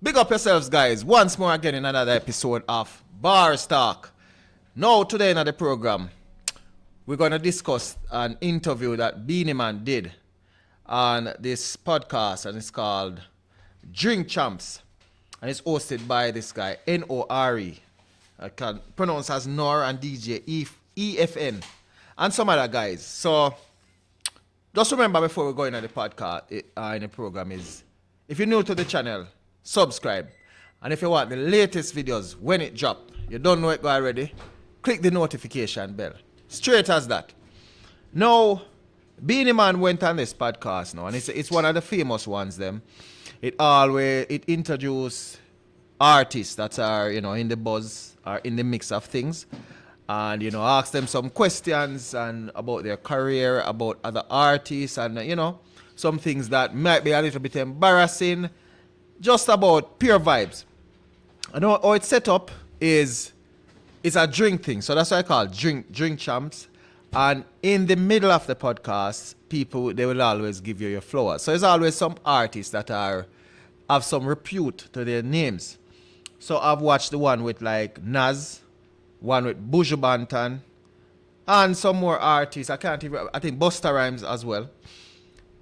Big up yourselves, guys. Once more again in another episode of Barz Talk. Now, today in the program, we're going to discuss an interview that Beenie Man did on this podcast, and it's called Drink Champs. And it's hosted by this guy, Nore. I can pronounce as Nor and DJ EFN, and some other guys. So, just remember before we go into the podcast, in the program, is if you're new to the channel, subscribe. And if you want the latest videos when it drop, you don't know it go already, click the notification bell. Straight as that. Now, Beenie Man went on this podcast now, and it's one of the famous ones them. It introduced artists that are, in the buzz or in the mix of things. And, ask them some questions and about their career, about other artists, and, some things that might be a little bit embarrassing. Just about pure vibes. And how it's set up is it's a drink thing. So that's what I call drink champs. And in the middle of the podcast, people, they will always give you your flowers. So there's always some artists that have some repute to their names. So I've watched the one with like Nas, one with Buju Banton, and some more artists. I think Busta Rhymes as well.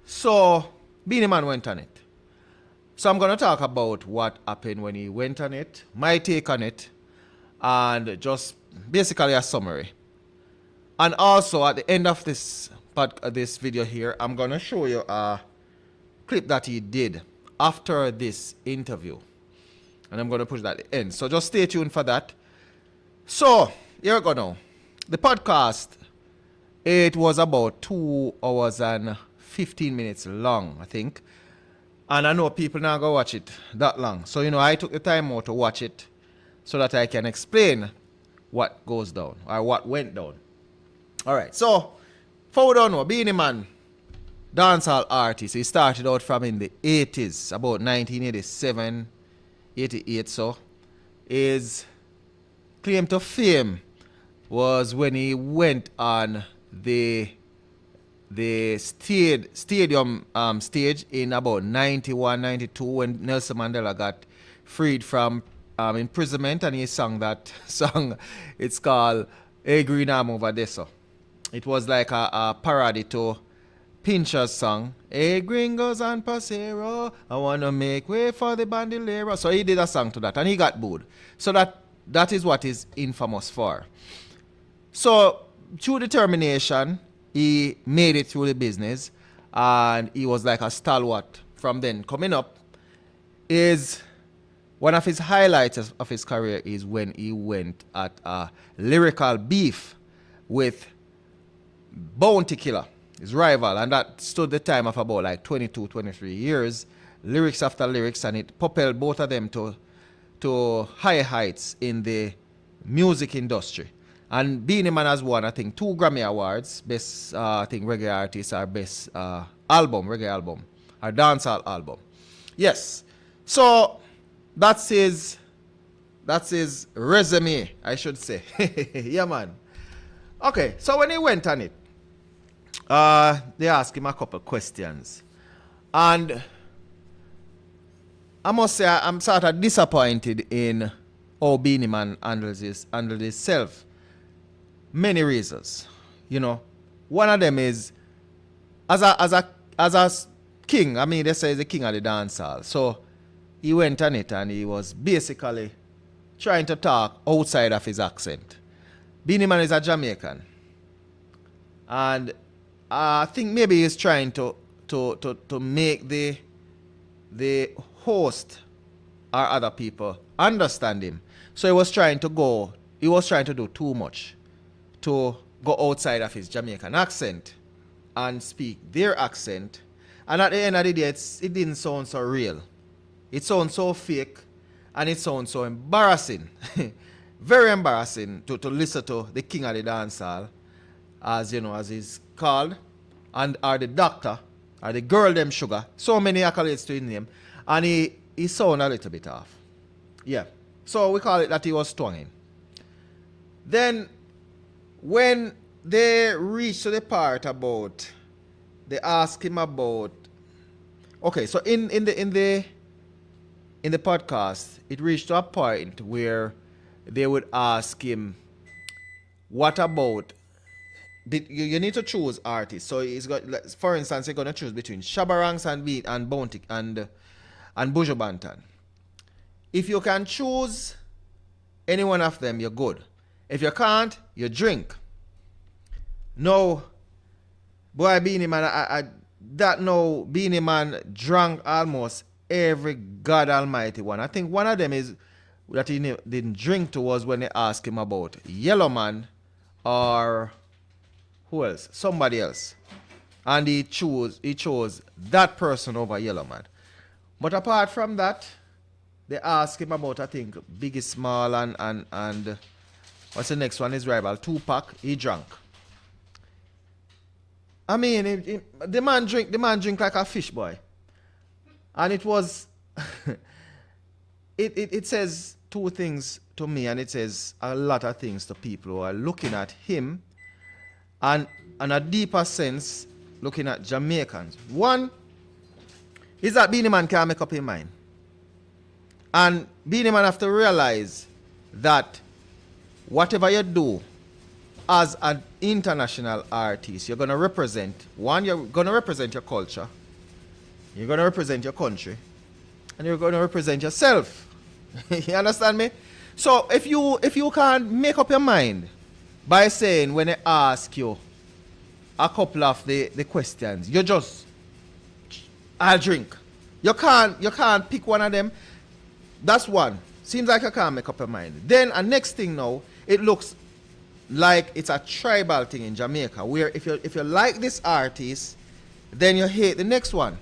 So Beenie Man went on it. So I'm going to talk about what happened when he went on it, my take on it, and just basically a summary. And also at the end of this video here, I'm going to show you a clip that he did after this interview. And I'm going to push that at the end. So just stay tuned for that. So here we go now. The podcast, it was about 2 hours and 15 minutes long, I think. And I know people now go watch it that long. So, I took the time out to watch it so that I can explain what goes down or what went down. All right. So, for we don't know, Beenie Man, dancehall artist, he started out from in the 80s, about 1987, 88. So, his claim to fame was when he went on the stadium stage in about 91, 92 when Nelson Mandela got freed from imprisonment, and he sang that song. It's called A Green Arm Over Deso. It was like a parody to Pincher's song, A Gringos and Pasero, I want to make way for the bandolero. So he did a song to that, and he got booed. So that is what he's infamous for. So through determination, he made it through the business, and he was like a stalwart from then. Coming up is one of his highlights of his career is when he went at a lyrical beef with Bounty Killer, his rival, and that stood the time of about like 22, 23 years, lyrics after lyrics, and it propelled both of them to high heights in the music industry. And Beenie Man has won, I think, 2 Grammy Awards. Best, I think, reggae artist or best reggae album, or dancehall album. Yes. So, that's his resume, I should say. Yeah, man. Okay, so when he went on it, they asked him a couple questions. And I must say, I'm sort of disappointed in how Beenie Man handled himself. Many reasons, One of them is as a king. I mean, they say he's the king of the dancehall. So he went on it, and he was basically trying to talk outside of his accent. Beenie Man is a Jamaican, and I think maybe he's trying to make the host or other people understand him. So he was trying to do too much, to go outside of his Jamaican accent and speak their accent. And at the end of the day, it didn't sound so real. It sounds so fake, and it sounds so embarrassing. Very embarrassing to listen to the king of the dancehall, as he's called, or the doctor, or the girl them sugar. So many accolades to his name. And he sounded a little bit off. Yeah. So we call it that he was twanging. Then when they reached to the part about, they asked him about, okay, so in the in the podcast, it reached to a point where they would ask him, what about, you need to choose artists. So he's got, for instance, you're going to choose between Shabarangs and Beat and Bounty and Buju Banton. If you can choose any one of them, you're good. If you can't, you drink. No, boy, Beenie Man, Beenie Man drank almost every God Almighty one. I think one of them is that he didn't drink to was when they asked him about Yellow Man or who else? Somebody else. And he chose that person over Yellow Man. But apart from that, they asked him about, I think, Biggie Small and what's the next one? His rival, Tupac. He drank. I mean, the man drink like a fish, boy. And it was, it says two things to me, and it says a lot of things to people who are looking at him, and in a deeper sense, looking at Jamaicans. One is that Beenie Man can't make up his mind. And Beenie Man have to realize that whatever you do as an international artist, you're going to represent, one, you're going to represent your culture, you're going to represent your country, and you're going to represent yourself. You understand me? So if you can't make up your mind by saying when they ask you a couple of the questions, you just, I'll drink. You can't pick one of them. That's one. Seems like you can't make up your mind. Then a next thing now, it looks like it's a tribal thing in Jamaica, where if you like this artist, then you hate the next one.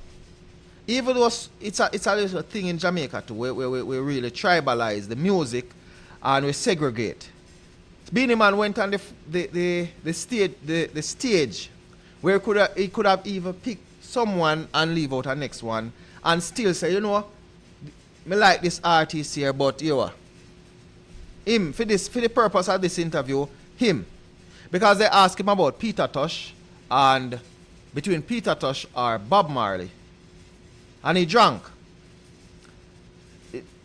Even though it's a little thing in Jamaica too, where we really tribalize the music and we segregate. Beenie Man went on the stage where he could have even picked someone and leave out a next one and still say, you know, me like this artist here, but you know, him for the purpose of this interview, him, because they asked him about Peter Tosh and between Peter Tosh or Bob Marley, and he drank.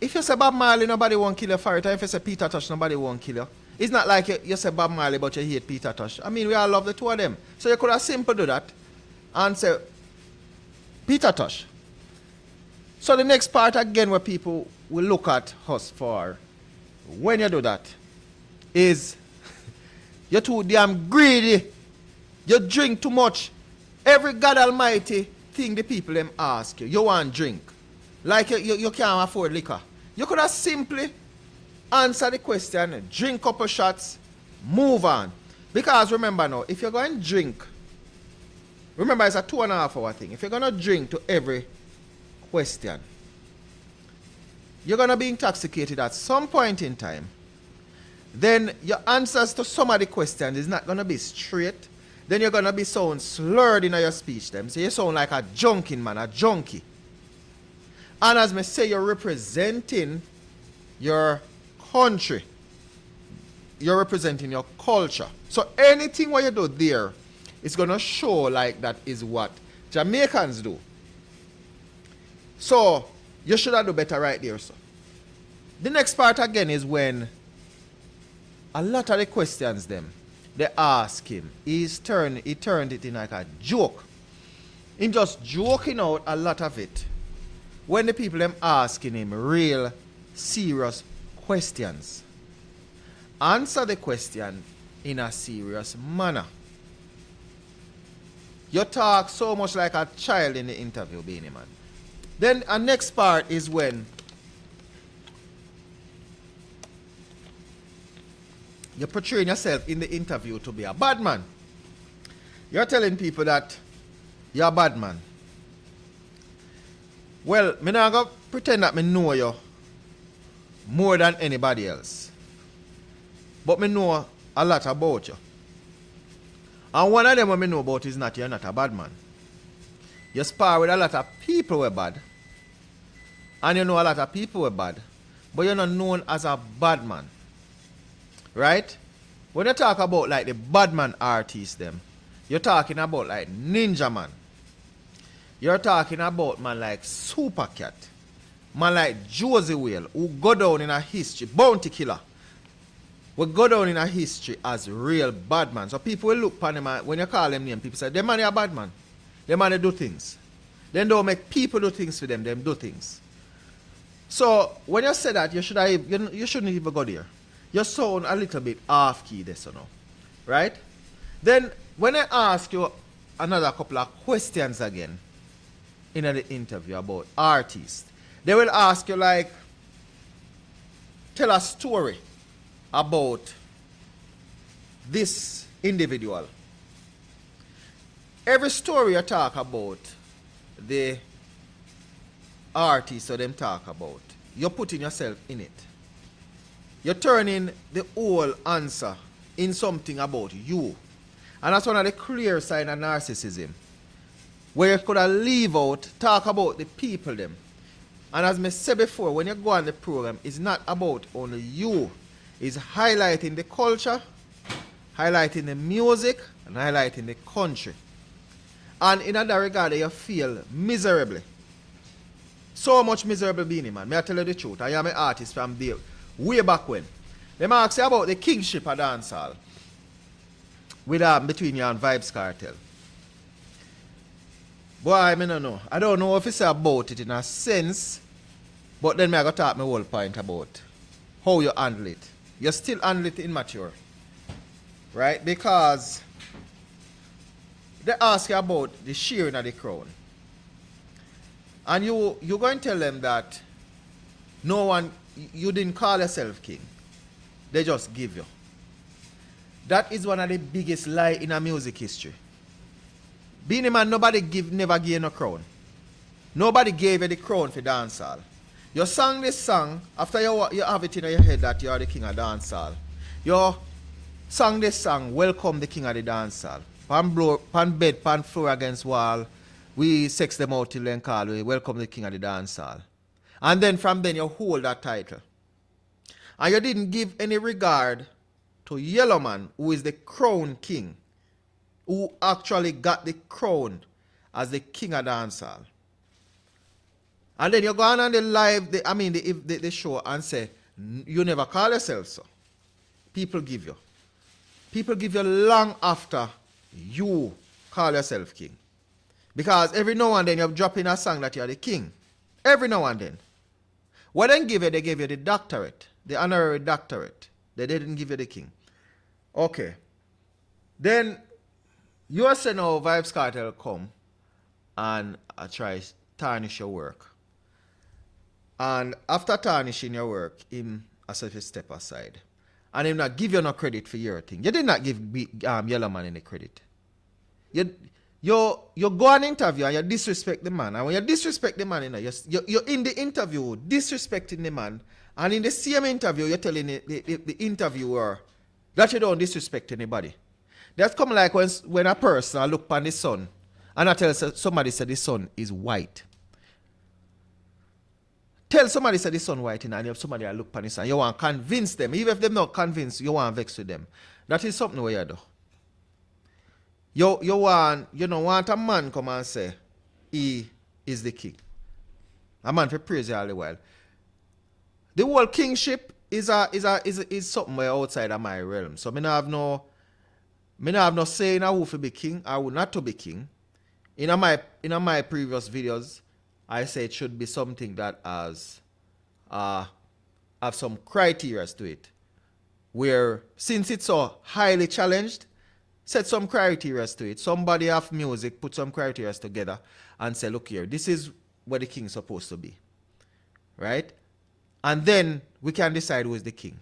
If you say Bob Marley, nobody won't kill you for it. And if you say Peter Tosh, nobody won't kill you. It's not like you say Bob Marley, but you hate Peter Tosh. I mean, we all love the two of them. So you could have simply do that and say Peter Tosh. So the next part again where people will look at us for when you do that is you're too damn greedy. You drink too much. Every God Almighty thing the people them ask you want drink. Like you can't afford liquor. You could have simply answer the question, drink a couple shots, move on. Because remember now, if you're going to drink, remember it's a 2.5 hour thing. If you're going to drink to every question, you're going to be intoxicated at some point in time. Then your answers to some of the questions is not going to be straight. Then you're going to be sound slurred in your speech. Them. So you sound like a junkie, man, a junkie. And as me say, you're representing your country. You're representing your culture. So anything what you do there is going to show like that is what Jamaicans do. So you should have do better right there, sir. The next part again is when a lot of the questions them, they ask him, he turned it in like a joke. Him just joking out a lot of it. When the people them asking him real serious questions. Answer the question in a serious manner. You talk so much like a child in the interview, Beenie Man. Then the next part is when you're portraying yourself in the interview to be a bad man. You're telling people that you're a bad man. Well, me not gonna pretend that me know you more than anybody else. But me know a lot about you. And one of them what me know about is that you're not a bad man. You spar with a lot of people who are bad. And you know a lot of people who are bad. But you're not known as a bad man. Right? When you talk about like the bad man artists them, you're talking about like Ninja Man. You're talking about man like Super Cat. Man like Josie Wale, who go down in a history, bounty killer, will go down in a history as real bad man. So people will look upon them and when you call them name, people say, them man are bad man. Them man they do things. They don't make people do things for them, them do things. So when you say that, you shouldn't even go there. You sound a little bit off key there, so now. Right? Then when I ask you another couple of questions again in the interview about artists, they will ask you like, tell a story about this individual. Every story you talk about the artist or them talk about, you're putting yourself in it. You're turning the whole answer in something about you. And that's one of the clear signs of narcissism. Where you could have leave out, talk about the people them. And as I said before, when you go on the program, it's not about only you. It's highlighting the culture, highlighting the music, and highlighting the country. And in that regard, you feel miserably. So much miserable Beenie Man. May I tell you the truth? I am an artist from there, way back when. Them ask you about the Kingship of Dancehall. With between you and Vybz Kartel. Boy, I don't know. I don't know if it's about it in a sense, but then I got to talk my whole point about how you handle it. You still handle it immature. Right? Because they ask you about the sharing of the crown. And you're going to tell them that no one, you didn't call yourself king. They just give you. That is one of the biggest lies in our music history. Beenie Man, nobody never gave no crown. Nobody gave you the crown for dancehall. You sang this song after you have it in your head that you are the king of dancehall. You sang this song, welcome the king of the dancehall. Pan bed, pan floor against wall. We sex them out till then call we welcome the king of the dancehall. And then from then you hold that title. And you didn't give any regard to Yellow Man, who is the crown king, who actually got the crown as the king of dancehall. And then you go on the live, the show and say, you never call yourself so. People give you. People give you long after you call yourself king. Because every now and then you drop in a song that you're the king. Every now and then. What they give you, they gave you the doctorate, the honorary doctorate. They didn't give you the king. Okay. Then you say now Vybz Kartel come and try tarnish your work. And after tarnishing your work, him as if he step aside. And him not give you no credit for your thing. You did not give Yellow Man any credit. You go on interview and you disrespect the man. And when you disrespect the man, you're in the interview disrespecting the man. And in the same interview, you're telling the interviewer that you don't disrespect anybody. That's come like when a person look upon the sun and I tell somebody say the sun is white. Tell somebody say the sun white and you have somebody look upon the sun. You want to convince them. Even if they're not convinced, you want to vex with them. That is something where you do. You don't want a man come and say he is the king. A man for praise you all the while. The whole kingship is something where outside of my realm. So me not have no say in who to be king or who not to be king. In my previous videos, I say it should be something that has have some criteria to it. Where since it's so highly challenged, set some criteria to it. Somebody of music put some criteria together and say, look here, this is what the king is supposed to be. Right? And then we can decide who is the king.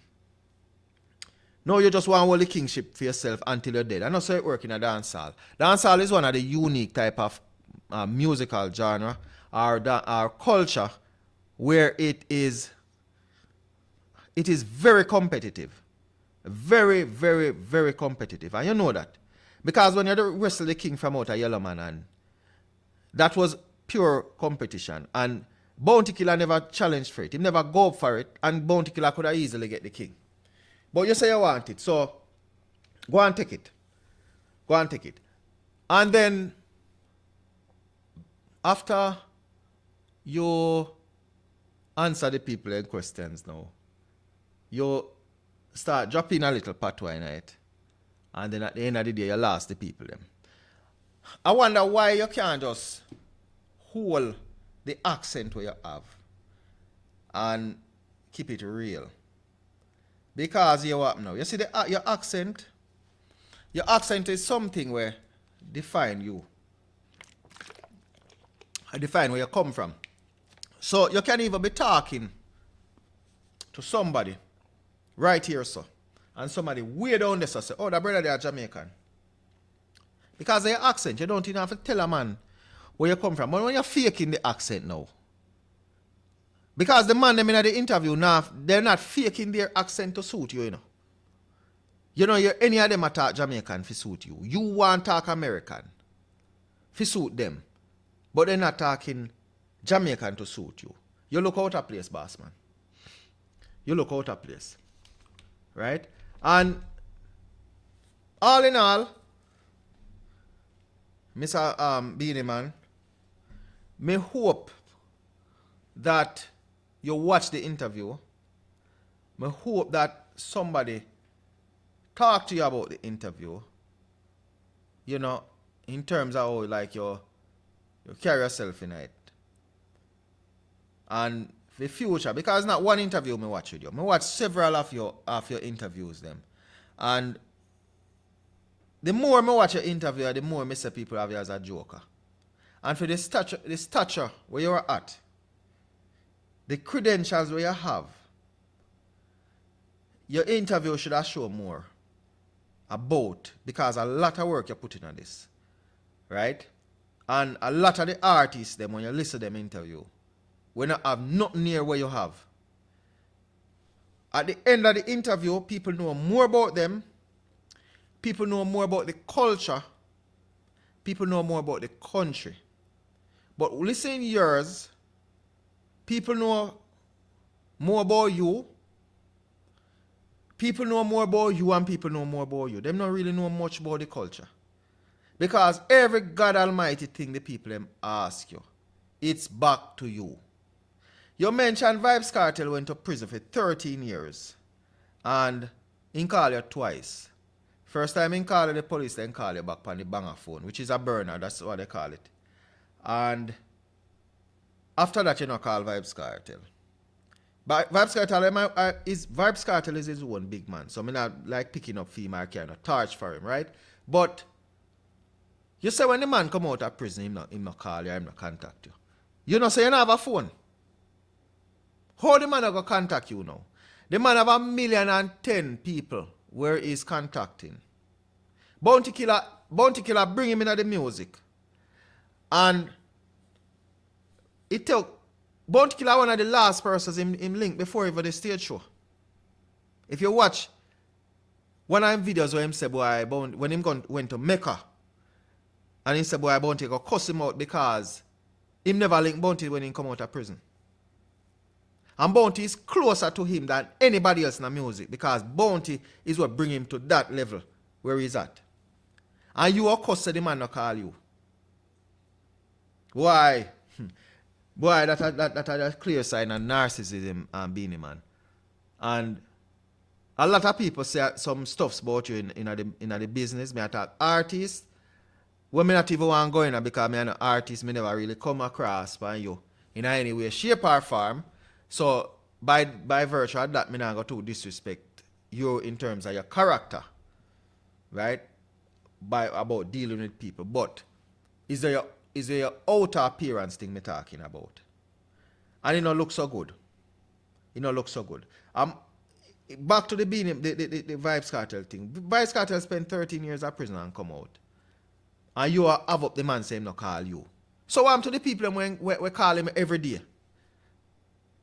No, you just want to hold the kingship for yourself until you're dead. I know so it works in a dancehall. Dancehall is one of the unique type of musical genre or culture where it is very competitive. Very, very, very competitive. And you know that. Because when you wrestle the king from out of Yellow Man, and that was pure competition. And Bounty Killer never challenged for it. He never go up for it. And Bounty Killer could have easily get the king. But you say you want it. So, go and take it. Go and take it. And then, after you answer the people in questions now. You start dropping a little patois in it. And then at the end of the day, you lost the people them. I wonder why you can't just hold the accent where you have and keep it real. Because you what now? You see your accent is something where define you. I define where you come from. So you can even be talking to somebody right here, so. And somebody way down there, so say, oh, that brother they are Jamaican. Because of your accent, you don't even have to tell a man where you come from. But when you're faking the accent now, because the man them in the interview now, they're not faking their accent to suit you, you know. You know, any of them talk Jamaican to suit you. You want to talk American to suit them. But they're not talking Jamaican to suit you. You look out of place, boss man. You look out of place. Right? And all in all, Mr. Beenie Man, me hope that you watch the interview. Me hope that somebody talk to you about the interview. You know, in terms of how like you carry yourself in it. And the future, because not one interview me watch with you. Me watch several of your interviews them. And the more me watch your interview, the more me say people have you as a joker. And for the stature where you are at, the credentials where you have, your interview should have shown more about, because a lot of work you put into this. Right? And a lot of the artists them, when you listen to them interview, when you have nothing near where you have. At the end of the interview, people know more about them. People know more about the culture. People know more about the country. But listen yours, people know more about you. People know more about you and people know more about you. They don't really know much about the culture. Because every God Almighty thing the people them ask you, it's back to you. You mentioned Vybz Kartel went to prison for 13 years. And he called you twice. First time he called the police, then call you back on the banger phone, which is a burner, that's what they call it. And after that, you know, call Vybz Kartel. But Vybz Kartel is his own big man. So I'm not like picking up female kind of torch for him, right? But you say when the man come out of prison, him not call you, him not contact you. You know, so you don't have a phone. How the man going to contact you now? The man have 1,010,000 people where he's contacting. Bounty Killer bring him into the music. And it took Bounty Killer one of the last persons him link before even the stage show. If you watch one of them videos where him say, boy, when him went to Mecca, and he said, boy, Bounty go cuss him out because him never link Bounty when he come out of prison. And Bounty is closer to him than anybody else in the music, because Bounty is what bring him to that level where he's at. And you of course say the man not call you. Why? Boy, that's a clear sign of narcissism and Beenie Man. And a lot of people say some stuffs about you in the business. Me talk artists. When me not even want to go in because me an artist, me never really come across by you in any way, shape or form. So by virtue of that, me not go to disrespect you in terms of your character, right? About dealing with people. But is there your outer appearance thing me talking about? And it don't look so good. It don't look so good. Back to the Vybz Kartel thing. Vybz Kartel spent 13 years in prison and come out. And you have up the man saying no call you. So I'm to the people when we call him every day.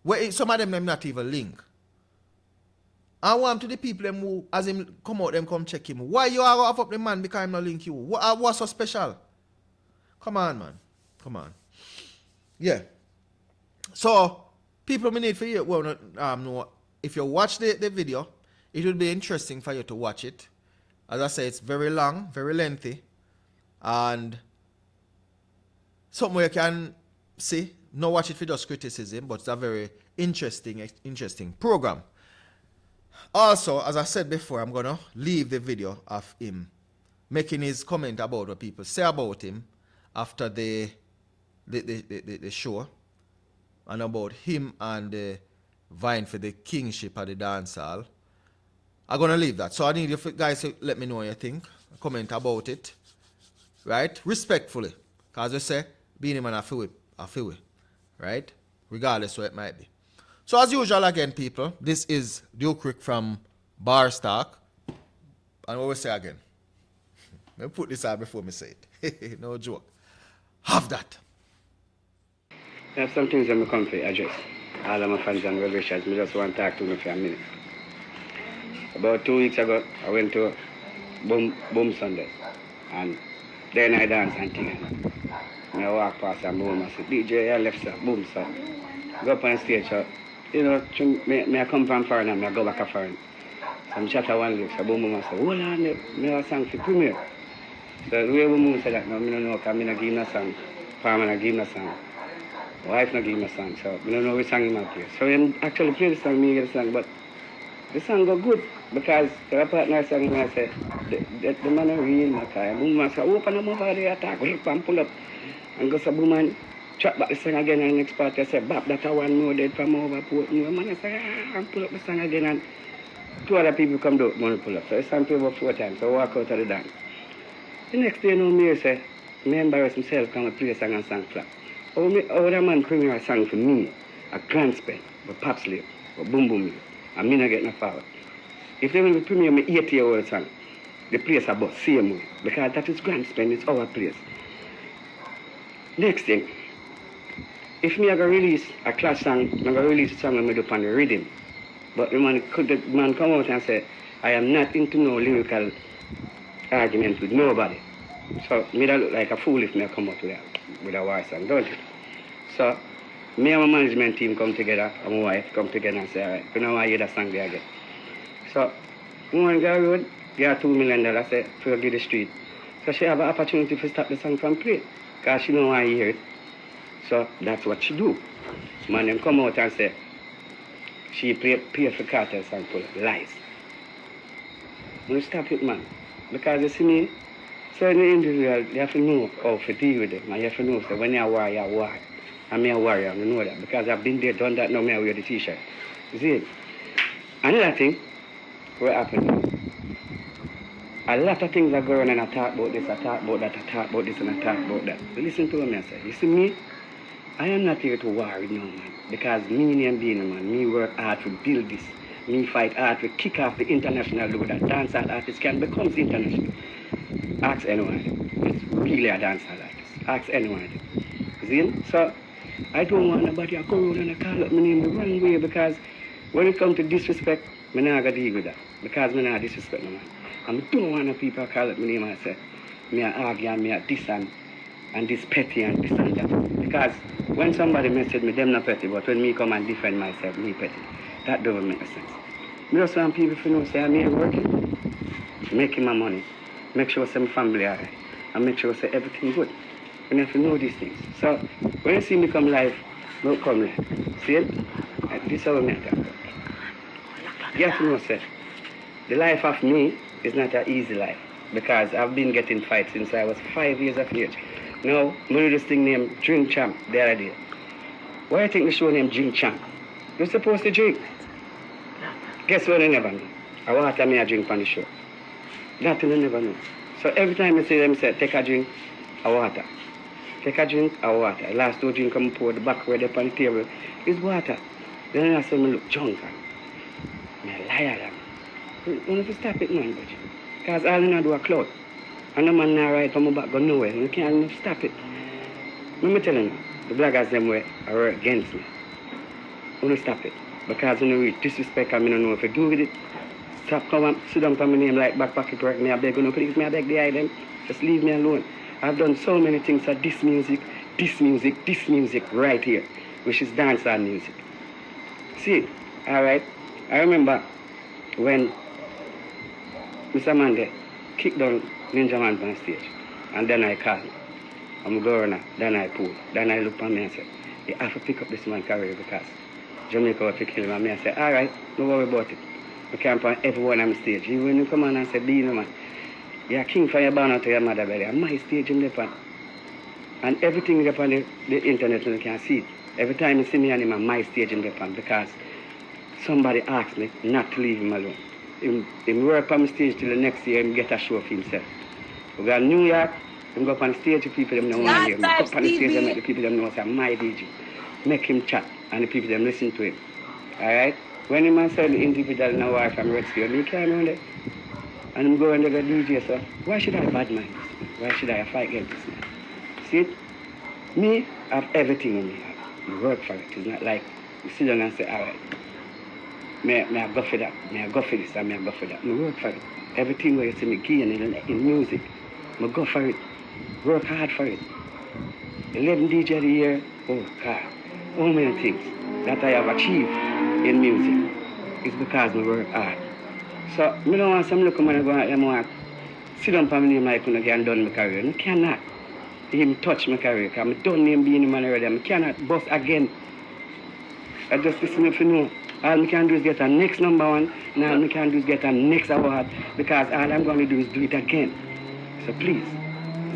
Where some of them not even link. I want to the people who, as him come out, them come check him. Why you are off up the man because him not link you? What's so special? Come on, man. Come on. Yeah. So, people may need for you, well, no, if you watch the video, it would be interesting for you to watch it. As I say, it's very long, very lengthy. And somewhere you can see, not watch it for just criticism, but it's a very interesting program. Also, as I said before, I'm gonna leave the video of him making his comment about what people say about him after the show, and about him and the vying for the kingship of the dancehall. I'm gonna leave that. So I need you guys to let me know what you think. Comment about it. Right? Respectfully. Because we say, Beenie Man I feel it. Right? Regardless what it might be. So as usual again, people, this is Duke Rick from Barz Talk. And what we say again? Let me put this out before me say it. No joke. Have that. I have some things that I come to address. All of my fans and well-wishers, I just want to talk to them for a minute. About 2 weeks ago, I went to Boom Sunday. And then I danced and things. I walk past and boom, I said, DJ, I left, sir, boom, sir. Go up on stage, so, you know, I come from foreign and I go back to foreign. So I'm Shatta one look, so boom, I said, hold on, I have a song for premiere. So the way we move, said that, no, I don't know, because I don't give him a song. Farmer don't give him a song. Wife don't give him a song, so I don't know which song he might play. So he actually played the song, me get the song, but the song go good, because the partner sang and I said, the man is real, my guy. Boom, I said, open them over there, attack, rip and pull up. And go, so boom, and trap back the song again, and the next part, I said, Bap, that one more dead from overport. And man, I said, and pull up the song again, and 2 other people come down, want to pull up. So the song played about 4 times, so I walk out of the dance. The next day, no me say, me embarrass myself, come and play a song and song flap. How that man premiere a song for me, a grand spend, a pop slave, a boom boom music, and me not get no forward. If they will premiere me 80-year-old song, the place about same way, because that is grand spend, it's our place. Next thing, if me I go release a class song, I'm going to release a song and me do on the rhythm. But the man come out and say, I am not into no lyrical argument with nobody. So me that look like a fool if me I come out with a war song, don't it? So me and my management team come together, and my wife come together and say, all right, we don't want to hear that song there again. So we want to go road, get $2 million, I say, for give the street. So she have an opportunity to stop the song from play, because she don't want to hear it. So that's what she do. Man, them come out and say, she pay for Kartel song for lies. We stop it, man. Because you see me, certain individuals, you have to know how to deal with them. And you have to know so when you're a warrior, you're a warrior. I'm a warrior, I know that. Because I've been there, done that, now I wear the t-shirt. You see it? Another thing, what happened? A lot of things are going on and I talk about this, I talk about that, I talk about this and I talk about that. But listen to what I say. You see me? I am not here to war with no man. Because me and Beenie Man, me work hard to build this. Me fight hard to kick off the international load that dancehall artists can become international. Ask anyone. It's really a dancehall artist. Ask anyone. See? So I don't want nobody to go around and call up my name the wrong way, because when it comes to disrespect, I'm not going to deal with that. Because I'm not disrespect no man. I don't want the people to call up my name and say, me a argue and me a this and this petty and this and that. Because when somebody message me, them not petty, but when me come and defend myself, me petty. That doesn't make sense. I just want people to know, say, I'm here working, making my money, make sure say my family are right, and make sure say everything good. You have to know these things. So when you see me come live, don't come live. See it? This is how I talk about. You have to know, say, the life of me is not an easy life, because I've been getting fights since I was 5 years of age. Now, I do this thing named Drink Champ the other day. Why do you think the show named Drink Champ? You're supposed to drink. Guess what I never know? I water me a drink on the show. That I never know. So every time I see them say, take a drink, a water. Take a drink, a water. The last 2 drinks I'm pour the back where they're on the table is water. Then I say me look drunk and I liar them. You have to stop it, man, buddy. Because all I do a cloud. And the man now ride from my back go nowhere. You can't stop it. Let me tell you, the bloggers them way are against me. I want to stop it. Because when you disrespect, I don't know if you do with it. Stop, come and sit down for my name like backpack correct me. I beg you, no, please, me, I beg the item. Just leave me alone. I've done so many things at this music right here, which is dancehall music. See, all right? I remember when Mr. Mande kicked down Ninja Man on stage, and then I called him. I'm going now, then I pull. Then I look at me and said, you have to pick up this man career because Jamaica out to kill him. And I say, all right, don't worry about it. We camp on everyone on the stage. Even when you come on and say, Beenie Man, you're king for your born out to your mother belly. On my stage in Japan. And everything is up on the internet and you can see it. Every time you see me and him on my stage in Japan because somebody asked me not to leave him alone. Him work on the stage till the next year and get a show for himself. We go to New York, him go up on the stage, the people them know want to hear him. Go up on the stage and make the people them know say my DJ. Make him chat and the people them listen to him. Alright? When him and say the individual in a war from Red Studio, me can't know that. And him go and they go DJ, so why should I bad mind this man? Why should I fight against this man? See it? Me have everything in me. I work for it. It's not like you sit down and say, all right, may I go for that, may I go for this, and may I go for that. I work for it. Everything where you see me gain in music, I go for it. Work hard for it. 11 DJ a year, oh God, how many things that I have achieved in music is because I work hard. So, I don't want some look man go and sit down for me like I can done my career. I cannot even touch my career because I don't name Beenie Man already. I cannot bust again. I just listen if you know. All I can do is get a next number one, and all I can do is get a next award because all I'm going to do is do it again. So please,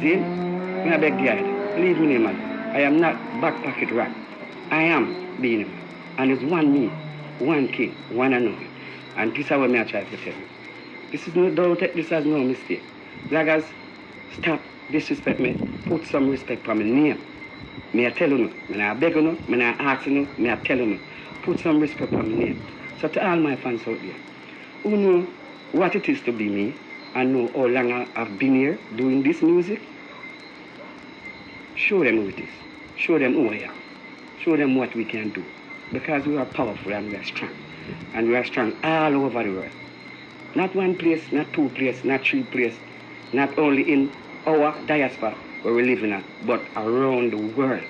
see, I beg the idea. Leave me, man. I am not back pocket rat. I am Beenie Man. And there's one me, one king, one and only. And this is what I try to tell you. This is no, don't take this as no mistake. Blaggers, stop disrespect me. Put some respect for my name. May I tell you, may I beg you, may I ask you, may I tell you. Put some respect for my name. So to all my fans out there, who know what it is to be me and know how long I've been here doing this music, show them who it is. Show them who I am. Show them what we can do. Because we are powerful and we are strong. And we are strong all over the world. Not one place, not two places, not three places, not only in our diaspora where we live in, but around the world.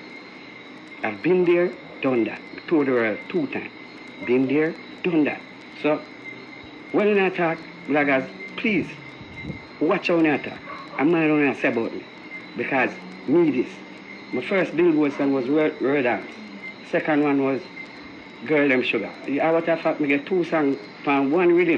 I've been there, done that. Toured the world 2 times. Been there, done that. So, when I talk, bloggers, please, watch how I talk. I'm not going to say about me. Because me this. My first Billboard song was World Dance. Second one was Girl Them Sugar. I what I fact, I get 2 songs from one rhythm.